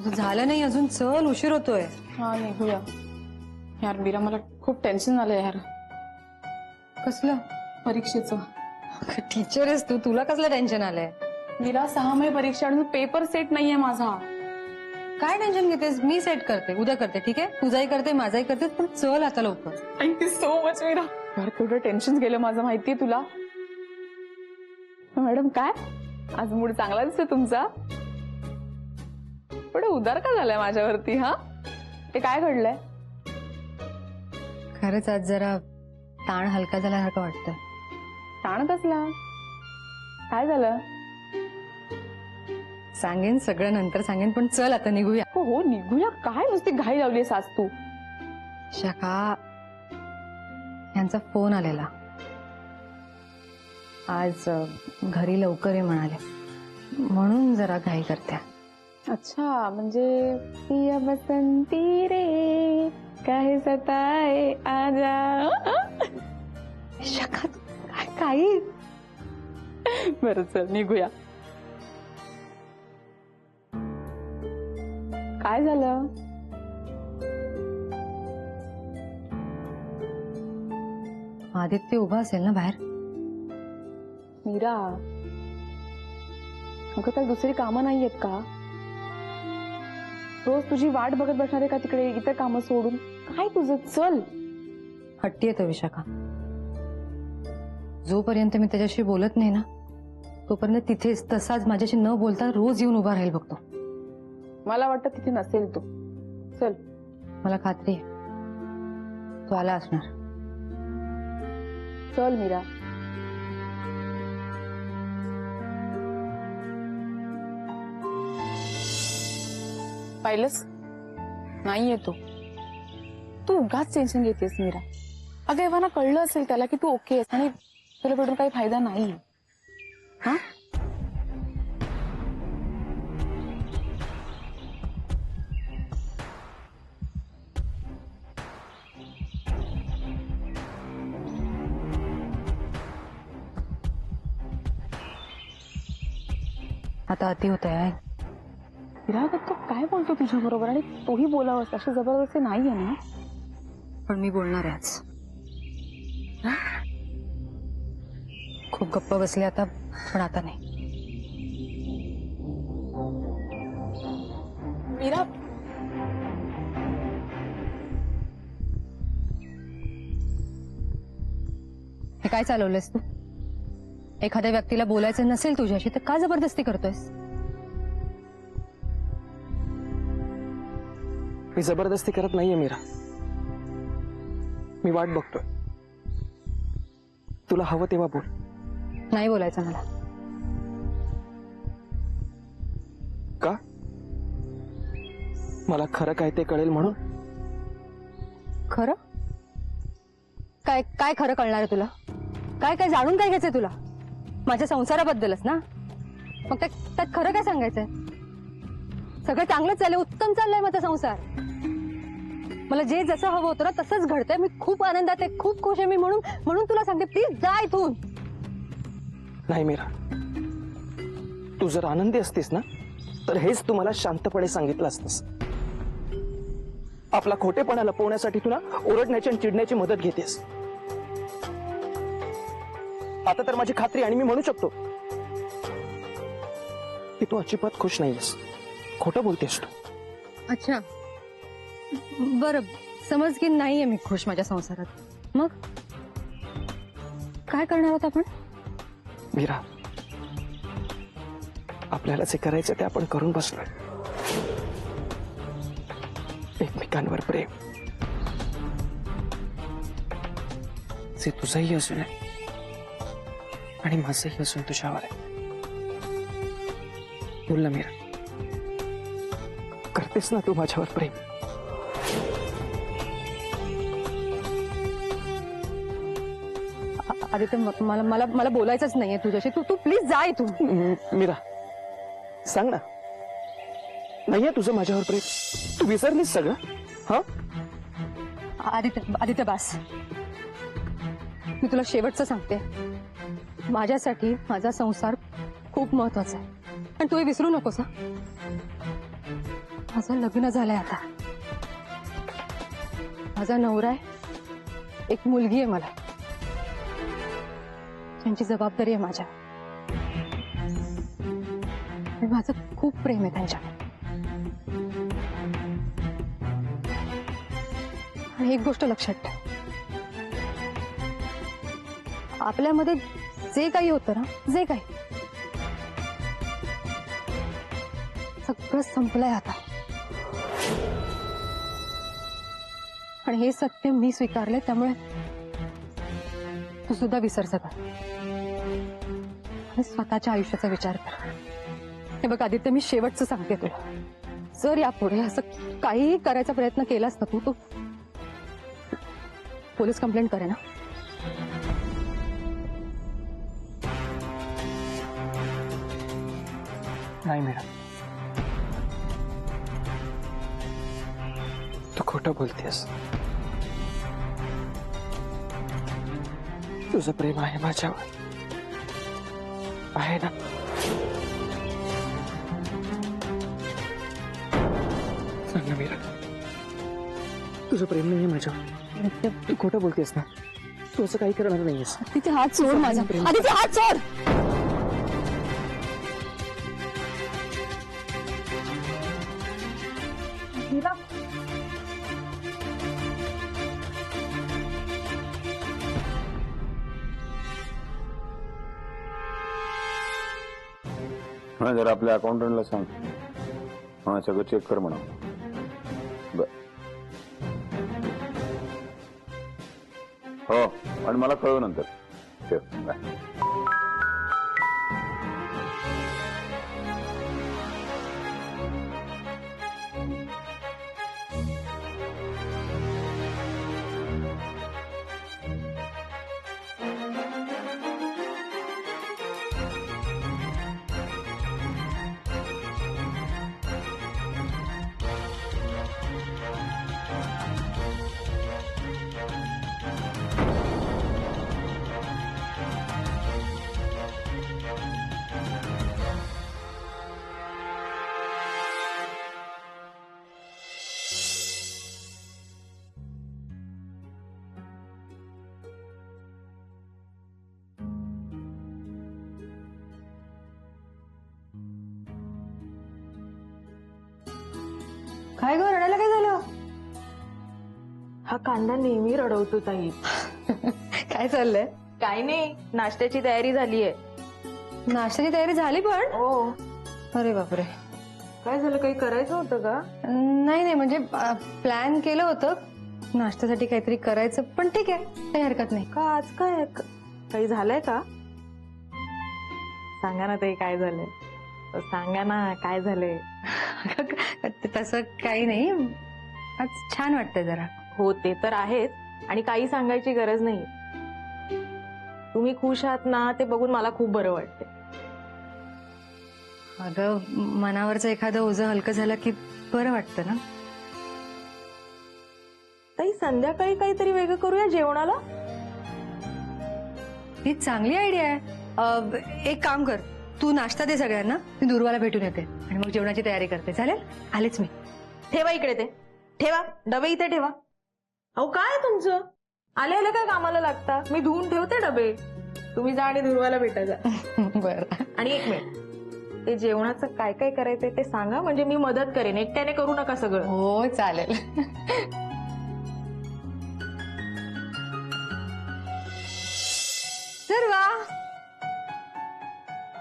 झालं नाही अजून, चल उशीर होतोय. हा निघूया. यार मीरा मला खूप टेन्शन झालं यार कसलं? परीक्षेचं. टीचर आहेस तू, तुला कसलं टेन्शन आलंय? मीरा 6 मे परीक्षा आणि पेपर सेट नाहीये माझा. काय टेन्शन घेतेस? मी सेट करते, उद्या करते. ठीक आहे, तुझाही करते माझाही करते, पण चल आता लवकर. Thank you so much Meera. यार थोडं टेन्शन गेलं माझं, माहितीये तुला. मॅडम काय आज मूड चांगला दिसतोय तुमचा. थोडं उदार का झालाय माझ्यावरती? हा ते काय घडलंय? खरंच आज जरा ताण हलका झाल्यासारखं वाटतं. ताण कसला? काय झालं? सांगेन सगळं नंतर सांगेन, पण चल आता निघूया. हो हो निघूया. काय नुसती घाई लावलीस आज तू? शाखा, यांचा फोन आलेला. आज घरी लवकर ये म्हणाले, म्हणून जरा घाई करते. अच्छा, म्हणजे पिया बसंती रे काहे सताए आजा. शाखा काही बरं चल निघूया. काय झालं? आदित्य उभा असेल ना बाहेर? मीरा अगं त्याला दुसरी कामं नाहीयेत का? रोज तुझी वाट बघत बसणार आहे का तिकडे इतर कामं सोडून? काय तुझं? चल. हट्टी येतो विशाखा. जोपर्यंत मी त्याच्याशी बोलत नाही ना, तोपर्यंत तिथेच तसाच माझ्याशी न बोलता रोज येऊन उभा राहील बघतो. मला वाटतं तिथे नसेल तो. चल. मला खात्री आहे तो आला असणार. चल मीरा. पाहिलंस नाही येतो. तू उगाच टेन्शन घेतेस मीरा. अगं एव्हाना कळलं असेल त्याला की तू ओके आहेस आणि तुला भेटून काही फायदा नाही. हा आता अति होत आहे. मीरा तो काय बोलतो तुझ्या बरोबर आणि तोही बोलावंस अशी जबरदस्ती नाहीये ना. पण मी बोलणार आहे आज. खूप गप्प बसले आता, पण आता नाही. मीरा हे काय चालवलंयस तू? एखाद्या व्यक्तीला बोलायचं नसेल तुझ्याशी तर का जबरदस्ती करतोयस? मी जबरदस्ती करत नाहीये मीरा. मी वाट बघतोय. तुला हवं तेव्हा बोल. नाही बोलायचं मला. का? मला खरं काय ते कळेल म्हणून? खरं? काय काय खरं कळणार आहे तुला? काय काय जाणून काय घ्यायचंय तुला? माझ्या संसाराबद्दलच ना? मग त्यात खरं काय सांगायचंय? सगळं चांगलं चाललंय, उत्तम चाललंय माझा संसार. मला जे जसं हवं होतं ना तसंच घडतंय. मी खूप आनंदात आहे, खूप खुश आहे मी. म्हणून तुला सांगते, प्लीज जा इथून. नाही मीरा, तू जर आनंदी असतीस ना तर हेच तू मला शांतपणे सांगितलं असतंस. आपला खोटेपणा लपवण्यासाठी तुला ओरडण्याची आणि चिडण्याची मदत घेतेस. आता तर माझी खात्री आणि मी म्हणू शकतो की तू अजिबात खुश नाहीयेस. खोटं बोलतेस तू. अच्छा बरं, समज की नाहीये मी खुश माझ्या संसारात. मग काय करणार आहोत आपण? मीरा, आपल्याला जे करायचं ते आपण करून बसलोय. एकमेकांवर प्रेम, जे तुझंही असून आहे आणि माझंही असून तुझ्यावर आहे. बोल ना मीरा, करतेस ना तू माझ्यावर प्रेम? आदित्य, मला बोलायचंच नाहीये तुझ्याशी. तू प्लीज जा इथून. मीरा सांग ना, नाहीये तुझं माझ्यावर प्रेम? तू विसरलीस सगळं? हा आदित्य बास. मी तुला शेवटचं सांगते, माझ्यासाठी माझा संसार खूप महत्वाचा आहे आणि तू हे विसरू नकोस. माझं लग्न झालंय आता. माझा नवरा आहे, एक मुलगी आहे मला. त्यांची जबाबदारी आहे माझ्या. आणि माझं खूप प्रेम आहे त्यांच्या. आणि एक गोष्ट लक्षात ठेव, आपल्यामध्ये जे काही होतं ना, जे काही सगळं संपलंय आता. आणि हे सत्य मी स्वीकारले, त्यामुळे तू सुद्धा विसर सगळं आणि स्वतःच्या आयुष्याचा विचार कर. हे बघ आदित्य, मी शेवटचं सांगते तुला, जर यापुढे असं काहीही करायचा प्रयत्न केलास ना तू पोलीस कंप्लेंट करे ना. नाही मीरा, तू खोटं बोलतेस. तुझं प्रेम आहे माझ्यावर, आहे ना? सांग ना मीरा, तुझं प्रेम नाही माझ्यावर. तू खोटं बोलतेस ना? तू असं काही करणार नाहीयेस. तिथे हात सोड माझा. आदित्य, हात सोड. हा जरा आपल्या अकाउंटंटला सांग, हा सगळं चेक कर म्हणा. बर हो, आणि मला कळव नंतर. ठेव, बाय. काय गं, रडायला काय झालं? हा कांदा नेहमी रडवतो ताई. काय चाललंय? काय नाही, नाश्त्याची तयारी झालीये. नाश्त्याची तयारी झाली पण? हो. अरे बापरे. काय झालं, काही करायचं होतं का? नाही नाही, म्हणजे प्लॅन केलं होतं नाश्त्यासाठी काहीतरी करायचं, पण ठीक आहे, काही हरकत नाही. का आज काय काही झालंय का? सांगा ना ताई, काय झालंय? सांगा ना काय झालंय. तसं काही नाही, आज छान वाटतंय जरा. हो ते तर आहेच, आणि काही सांगायची गरज नाही. तुम्ही खुश आहात ना, ते बघून मला खूप बरं वाटतंय. अगं, मनावरचं एखादं ओझं हलकं झालं की बरं वाटतं ना. ताई संध्याकाळी काहीतरी वेगळं करूया जेवणाला. ही चांगली आयडिया आहे. एक काम कर, तू नाश्ता दे सगळ्यांना, मी दुर्वाला भेटून येते आणि मग जेवणाची तयारी करते. चालेल? आलेच मी. ठेवा इकडे ते, ठेवा डबे इथे ठेवा. अहो काय तुमचं, आले आले काय कामाला लागता? मी धुवून ठेवते डबे, तुम्ही जा आणि दुर्वाला भेटा जा. बरं. आणि एक मिनिट, ते जेवणाचं काय काय करायचंय ते सांगा, म्हणजे मी मदत करेन. एकट्याने करू नका सगळं. हो चालेल. तर वा.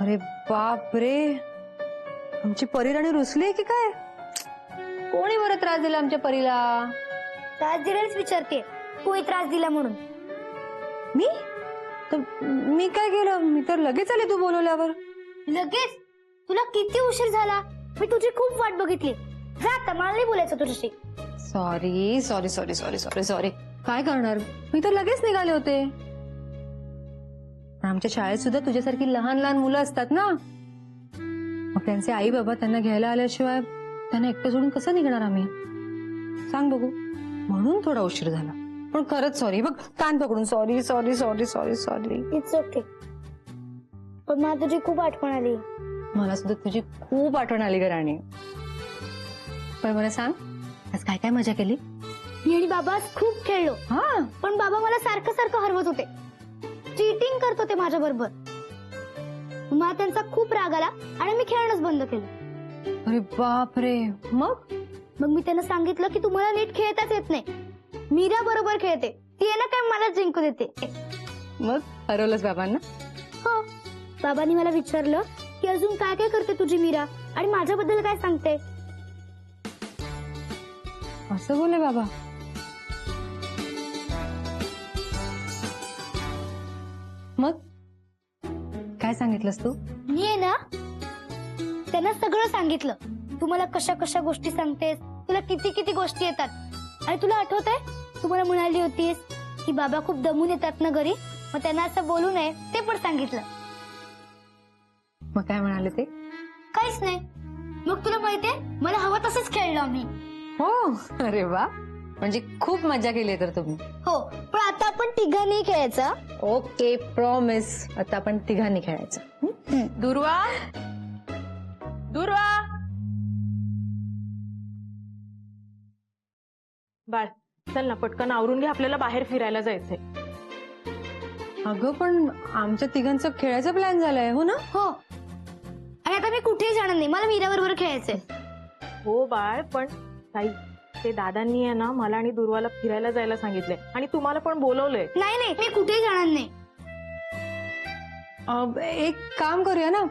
अरे बाप रे, आमची परीराणी रुसली आहे की काय? कोणी बरं त्रास दिला आमच्या परीला? त्रास दिलाच विचारते, कोणी त्रास दिला म्हणून. मी तर मी काय केलं? मी तर लगेच आले तू बोलवल्यावर. लगेच? तुला किती उशीर झाला, मी तुझी खूप वाट बघितली. जा आता, मला नाही बोलायचं तुझ्याशी. Sorry sorry sorry sorry sorry sorry. काय करणार, मी तर लगेच निघाले होते. आमच्या शाळेत सुद्धा तुझ्यासारखी लहान लहान मुलं असतात ना, मग त्यांचे आई बाबा त्यांना घ्यायला आल्याशिवाय त्यांना एकटं सोडून कसं निघणार आम्ही? सांग बघू. म्हणून थोडा उशीर झाला, पण खरंच सॉरी. बघ कान पकडून sorry sorry sorry sorry sorry. It's okay. पण मला तुझी खूप आठवण आली. मला सुद्धा तुझी खूप आठवण आली ग राणी. पण मला सांग, आज काय काय मजा केली? मी आणि बाबा आज खूप खेळलो. हा, पण बाबा मला सारखं सारखं हरवत होते, चीटिंग करत होते माझ्या बरोबर. मला त्यांचा खूप राग आला आणि मी खेळणंच बंद केलं. अरे बापरे. मग मग मी त्यांना सांगितलं की तुम्हाला नीट खेळताच येत नाही. मीरा बरोबर खेळते, ती आहे ना काय मला जिंकू देते. मग हरवलंच बाबांना? हो, बाबांनी मला विचारलं की अजून काय काय करते तुझी मीरा आणि माझ्याबद्दल काय सांगते. असं बोले बाबा? मग काय सांगितलंस तू? मी आहे ना त्यांना सगळं सांगितलं. तू मला कशा कशा गोष्टी सांगतेस, तुला किती किती गोष्टी येतात. आणि तुला आठवतंय तू मला म्हणाली होतीस की बाबा खूप दमून येतात ना घरी, मग त्यांना असं बोलू नये, ते पण सांगितलं. मग काय म्हणाले ते? काहीच नाही. मग तुला माहितीये मला हवं तसंच खेळलो आम्ही. हो. अरे वा, म्हणजे खूप मजा केली तर तुम्ही. हो, पण आता आपण तिघांनी खेळायचं. Okay, promise. आता आपण तिघांनी खेळायचं. दुर्वा, दुर्वा, बाळ चल ना, पटकन आवरून घे, आपल्याला बाहेर फिरायला जायचंय. अगं पण आमच्या तिघांचं खेळायचा प्लॅन झालाय, हो ना? हो, आणि आता मी कुठेही जाणार नाही, मला मीरा बरोबर खेळायचंय. हो बाळ, पण ताई ते दादांनी आहे ना मला आणि दुर्वाला फिरायला जायला सांगितलंय आणि तुम्हाला पण बोलवलंय. नाही नाही, मी कुठेही जाणार नाही. एक काम करूया ना,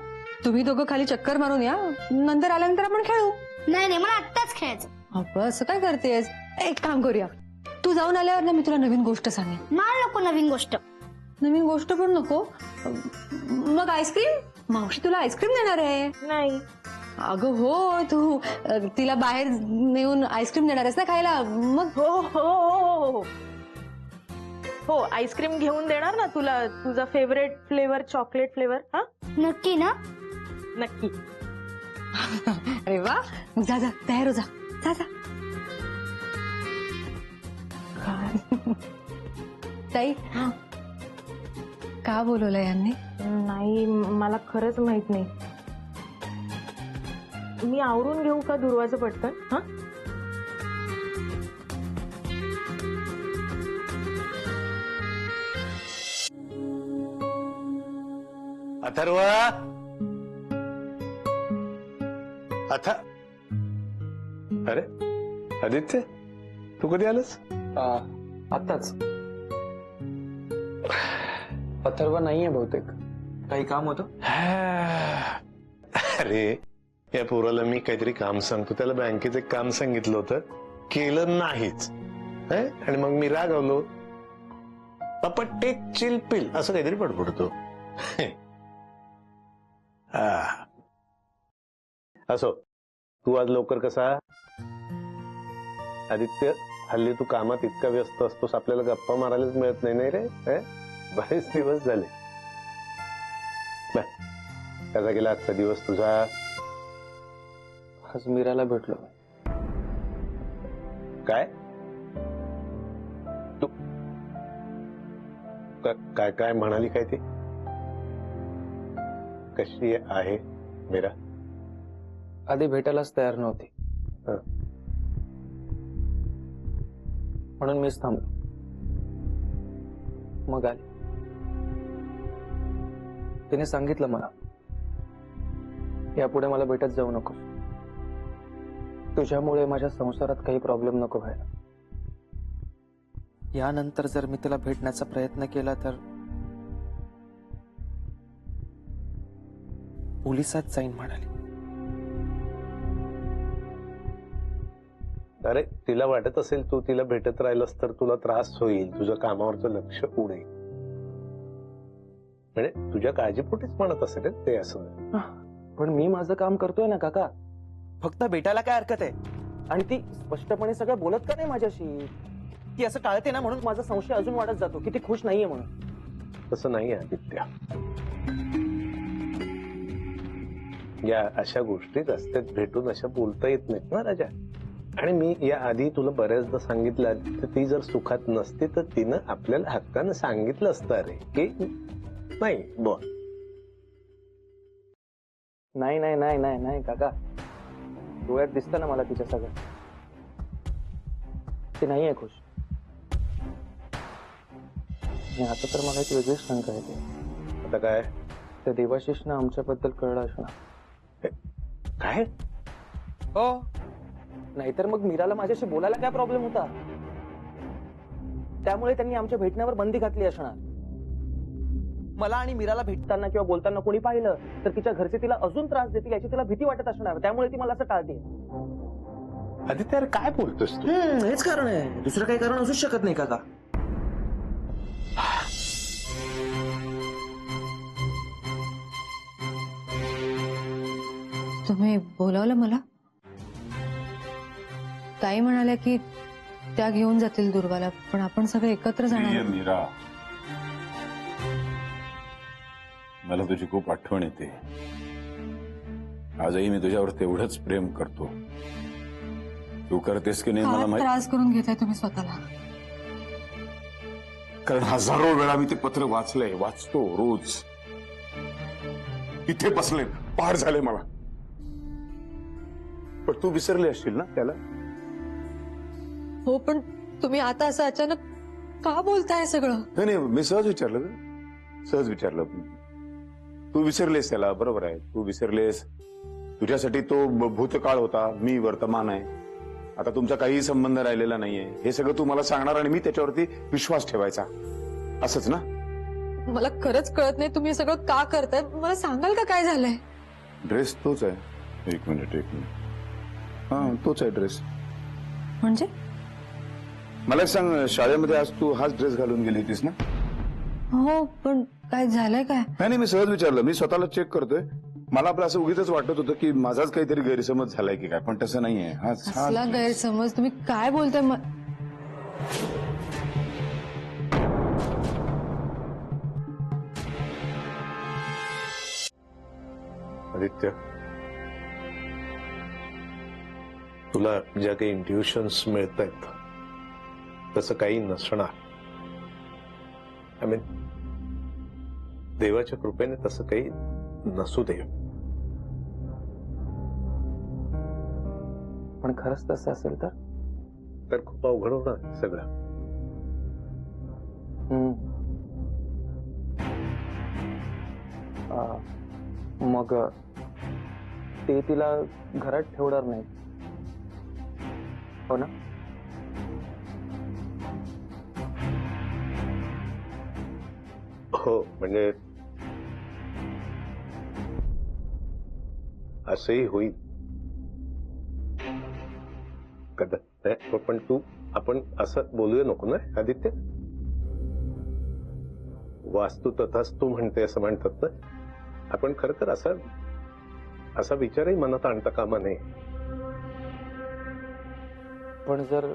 तुम्ही दोघं खाली चक्कर मारून या, नंतर आल्यानंतर आपण खेळू. नाही नाही, मला आत्ताच खेळायचं. अगं असं काय करतेस? एक काम करूया, तू जाऊन आल्यावर ना मी तुला नवीन गोष्ट सांगेन. मला नको नवीन गोष्ट. नवीन गोष्ट पण नको? मग आईस्क्रीम? मावशी तुला आईस्क्रीम देणार आहे. नाही. अगं हो, तू तिला बाहेर नेऊन आईस्क्रीम देणार आहेस ना खायला. मग हो हो हो हो हो, आईस्क्रीम घेऊन देणार ना तुला, तुझा फेवरेट फ्लेवर चॉकलेट फ्लेवर. हा नक्की ना? नक्की. अरे वा, मग जा जा, तयार हो, जा जा जा. ताई, का बोलवलं यांनी? नाही, मला खरंच माहित नाही. मी आवरून घेऊ का दुर्वाचं पटकन? हा अथर्वा, अरे आदित्य, तू कधी आलास? आताच. अथर्व नाहीये बहुतेक, काही काम होतं. अरे या पोराला मी काहीतरी काम सांगतो, त्याला बँकेचं एक काम सांगितलं होतं, केलं नाहीच. आणि मग मी रागावलो. पप्पा टेक चिल पिल असं काहीतरी पडपडतो. असो, तू आज लवकर कसा? आदित्य, हल्ली तू कामात इतका व्यस्त असतोस, आपल्याला गप्पा मारायलाच मिळत नाही रे. बरेच दिवस झाले. कसा गेला आजचा दिवस तुझा? आज मीराला भेटलो. काय तू काय काय म्हणाली? काय ती? कशी आहे मीरा? आधी भेटायलाच तयार नव्हती, म्हणून मीच थांबलो. मग आली. तिने सांगितलं मला, यापुढे मला भेटत जाऊ नको, तुझ्यामुळे माझ्या संसारात काही प्रॉब्लेम नको व्हायला. यानंतर जर मी तिला भेटण्याचा प्रयत्न केला तर पोलिसात जाईन म्हणाली. अरे तिला वाटत असेल तू तिला भेटत राहिलस तर तुला त्रास होईल, तुझं कामावरचं लक्ष उडेल, म्हणजे तुझ्या काळजीपोटीच म्हणत असेल ते असं. पण मी माझं काम करतोय ना काका, फक्त भेटायला काय हरकत आहे? आणि ती स्पष्टपणे सगळं बोलत का नाही माझ्याशी? ती असं टाळते ना, म्हणून माझा संशय अजून वाढत जातो की ती खुश नाहीये म्हणून. तसं नाही आदित्य, या अशा गोष्टीच असतात, भेटून अशा बोलता येत नाहीत ना राजा. आणि मी या आधी तुला बऱ्याचदा सांगितलं, ती जर सुखात नसती तर तिनं आपल्याला हक्कानं सांगितलं असतं रे की नाही बोल. नाही नाही नाही नाही नाही काका, डोळ्यात दिसतं ना मला तिच्या सगळं. ती नाहीये खुश. आणि आता तर मला एक वेगळीच शंका येते. आता काय त्या देवाशिषनं आमच्याबद्दल कळलं असणार. काय हो, नाहीतर मग मीराला माझ्याशी बोलायला काय प्रॉब्लेम होता? त्यामुळे त्यांनी आमच्या भेटण्यावर बंदी घातली असणार. मला आणि मीराला भेटताना किंवा बोलताना कोणी पाहिलं तर तिच्या घरचे तिला अजून त्रास देतील याची तिला भीती वाटत असणार. त्यामुळे ती मला असं टाळते. आदित्य यार काय बोलतोस तू? हेच कारण आहे, दुसरं काही कारण असूच शकत नाही काका. तुम्ही बोलावलं मला? ताई म्हणाल्या की त्या घेऊन जातील दुर्वाला, पण आपण सगळे एकत्र जाणार प्रिय आहोत. मीरा, मला तुझी खूप आठवण येते. आजही मी तुझ्यावर तेवढंच प्रेम करतो. तू करतेस की नाही मला काय माहित, त्रास करून घेताय तुम्ही स्वतःला? कारण हजारो वेळा मी ते पत्र वाचलंय, वाचतो रोज. इथे बसले, पार झाले मला. पण तू विसरली असशील ना त्याला? हो, पण तुम्ही आता असं अचानक का बोलताय सगळं? नाही, मी सहज विचारलं. सहज विचारलं. तू विसरलेस त्याला, बरोबर आहे. तू विसरलेस. तुझ्यासाठी तो भूतकाळ होता, मी वर्तमान आहे. आता तुमचा काहीही संबंध राहिलेला नाहीये. हे सगळं तू मला सांगणार आणि मी त्याच्यावरती विश्वास ठेवायचा, असंच ना? मला खरंच कळत नाही तुम्ही सगळं का करताय. मला सांगाल का काय झालंय? ड्रेस तोच आहे. एक मिनिट. हा, तोच आहे ड्रेस. म्हणजे मला एक सांग, शाळेमध्ये आज तू हाच ड्रेस घालून गेली होतीस ना? हो, पण काय झालंय काय? नाही, मी सहज विचारलं. मी स्वतःला चेक करतोय. मला आपलं असं उगीच वाटत होतं की माझाच काहीतरी गैरसमज झालाय की काय, पण तसं नाहीये. असला गैरसमज? तुम्ही काय बोलताय? आदित्य, तुला ज्या काही इंट्युशन्स मिळत आहेत तसं काही नसणार. आय मीन, देवाच्या कृपेने तसं काही नसू दे. पण खरंच तसं असेल तर खूप अवघड होणार सगळं. मग ते तिला घरात ठेवणार नाही, हो ना? हो, म्हणजे असंही होईल कदाचित. पण आपण असं बोलूया नको ना आदित्य. वास्तू तथास्तू म्हणते असं म्हणतात ना. आपण खरं तर असा विचारही मनात आणता कामा नये. पण जर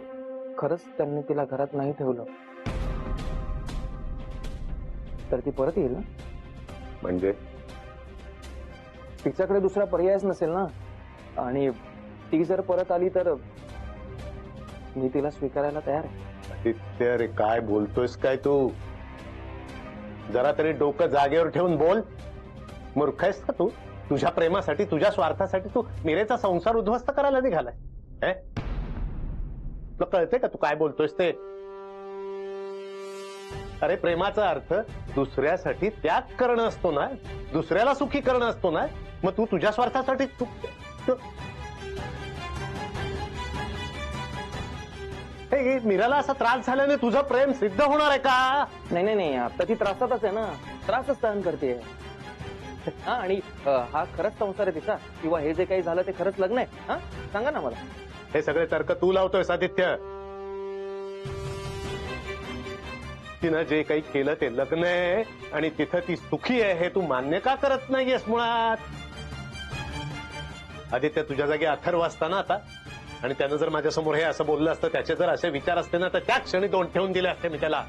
खरंच त्यांनी तिला घरात नाही ठेवलं तर ती परत येईल ना? म्हणजे तिच्याकडे दुसरा पर्यायच नसेल ना. आणि ती जर परत आली तर मी तिला स्वीकारायला तयार आहे. आदित्य, अरे काय बोलतोयस काय तू? जरा तरी डोकं जागेवर ठेवून बोल. मूर्ख आहेस का तू? तुझ्या प्रेमासाठी, तुझ्या स्वार्थासाठी तू मीरेचा संसार उद्ध्वस्त करायला निघालाय. तुला कळतंय का तू काय बोलतोयस ते? अरे, प्रेमाचा अर्थ दुसऱ्यासाठी त्याग करणं असतो ना, दुसऱ्याला सुखी करणं असतो ना. मग तू तुझ्या स्वार्थासाठी मीराला असा त्रास झाल्याने तुझं प्रेम सिद्ध होणार आहे का? नाही, आता ती त्रासातच आहे ना. त्रासच सहन करते. हा, आणि हा खरंच संसार आहे तिचा, किंवा हे जे काही झालं ते खरंच लग्न आहे? हा, सांगा ना मला. हे सगळे तर्क तू लावतोय आदित्य. तिनं जे काही केलं ते लग्न आहे आणि तिथं ती सुखी आहे हे तू मान्य का करत नाहीयेस मुळात? आदित्य, तुझ्या जागी अथर्व असताना आता, आणि त्यानं जर माझ्यासमोर हे असं बोललं असतं, त्याचे जर असे विचार असते ना, तर त्या क्षणी दोन ठेवून दिले असते मी त्याला.